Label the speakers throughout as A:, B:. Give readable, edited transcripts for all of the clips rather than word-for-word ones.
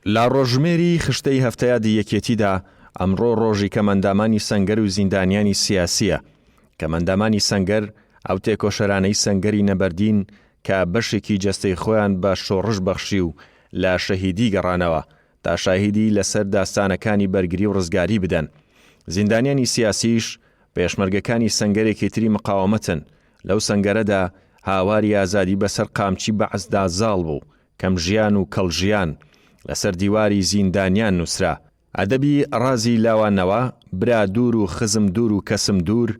A: لا ڕۆژمێری خشتەی هەفتەیە یەکێتیدا ئەمڕۆ ڕۆژی کەمەندامانی سەنگەر و زیندانیانی سیاسیە. کەمەندامانی سەنگەر ئەو تێکۆشەرانەی سەنگەری نەبەردین کە بەشێکی جەستەی خۆیان بە شۆڕش بەخشی و لە شەهیدی گەڕانەوە تا شاهیدی لەسەر داستانەکانی بەرگری و ڕزگاری بدەن. زیندانیانی سیاسیش پێشمەرگەکانی سەنگەرێکی تری مقاومەتن. لەو سەنگەرەدا هاواری ئازادی بەسەر قامچی بەعزدا زاڵ بوو، کەم ژیان و کەڵژیان لەسەر دیواری زیندانیان نووسرا. ئەدەبی ڕازی لاوانەوە برا دوور و خزم دوور و کەسم دوور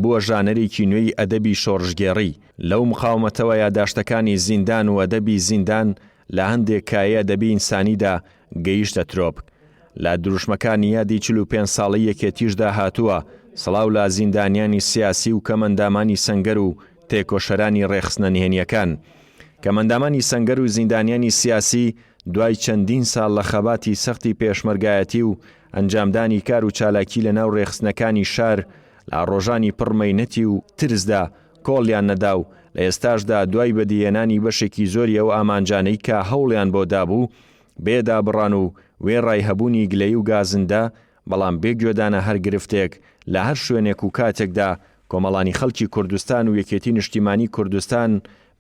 A: بووە ژانەرێکی نوێی ئەدەبی شۆڕژگێڕی. لەو مقاومەتەوە یاداشتەکانی زیندان و ئەدەبی زیندان لە هەندێک کایە ئەدەبی ئینسانیدا گەیشتە ترۆپ. لە دروشمەکانی یادی 45 ساڵی یەکێتیشدا هاتووە سڵاو لە زیندانیانی سیاسی و کەمەندامانی سەنگەر و تێکۆشەرانی ڕێخستنە نهێنیەکان. کەمەندامانی سەنگەر و زیندانیانی سیاسی دوای چەندین ساڵ لە خەباتی سەختی پێشمەرگایەتی و ئەنجامدانی کار و چالاکی لە ناو ڕێخستنەکانی شار لە ڕۆژانی پڕمەینەتی و ترسدا کۆڵیان نەدا و لە ئێستاشدا دوای بەدیهێنانی بەشێکی زۆری ئەو ئامانجانەی کە هەوڵیان بۆ دابوو بێدا بڕان و وێڕای هەبوونی گلەی و گازندا، بەڵام بێگوێدانە هەر گرفتێک لە هەر شوێنێک و کاتێکدا کۆمەڵانی خەڵکی کوردستان و یەکێتی نیشتیمانی کوردستان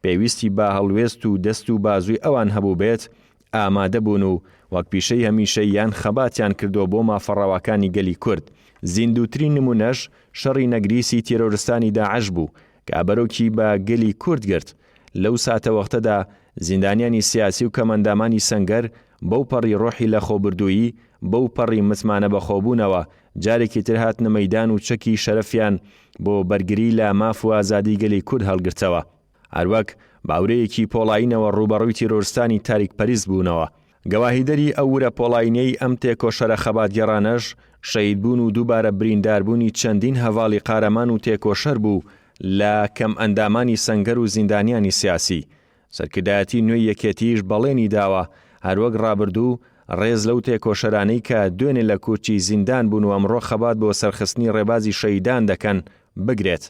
A: پێویستی بە هەڵوێست و دەست و بازووی ئەوان هەبوو بێت ئامادە بوون و وەک پیشەی هەمیشەی یان خەباتیان کردو بۆ مافەڕەوەکانی گەلی کورد. زیندوترین نمونەش شەڕی نەگریسی تێرۆرستانی داعش بوو کە ئابەرۆکی بە گەلی کورد گرت. لەو ساتە وەختەدا زیندانیانی سیاسی و کەمەندامانی سەنگەر بەو پەڕی ڕۆحی لە خۆبردوویی بەو پەڕی متمانە بەخۆبوونەوە جارێکی تر هاتنە مەیدان و چەکی شەرەفیان بۆ بەرگری لە ماف و ئازادی گەلی کورد هەڵگرتەوە. هەروەک باورەیەکی پۆڵاینەوە ڕوبەڕووی تیرۆرستانی تاریکپەریز بوونەوە. گەواهیدەری ئەو ورە پۆڵاینەی ئەم تێکۆشەرە خەباتگەڕانەش شەهیدبوون و دووبارە برینداربوونی چەندین هەڤاڵی قارەمان و تێکۆشەر بوو لە کەم ئەندامانی سەنگەر و زیندانیانی سیاسی. سەرکردایەتی نوێی یەکێتیش بەڵێنی داوە هەروەک ڕابردوو ڕێز لەو تێکۆشەرانەی کە دوێنێ لە کوچی زیندان بوون و ئەمڕۆ خەبات بۆ سەرخستنی ڕێبازی شەهیدان دەکەن بگرێت.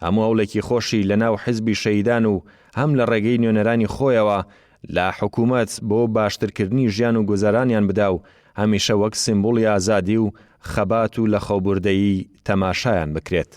A: هەموو هەوڵێکی خۆشی لە ناو حیزبی شەهیدان و هەم لە ڕێگەی نوێنەرانی خۆیەوە لە حکوومەت بۆ باشترکردنی ژیان و گوزارانیان بدا و هەمیشە وەک سیمبۆڵی ئازادی و خەبات و لە خەوبوردەیی تەماشایان بکرێت.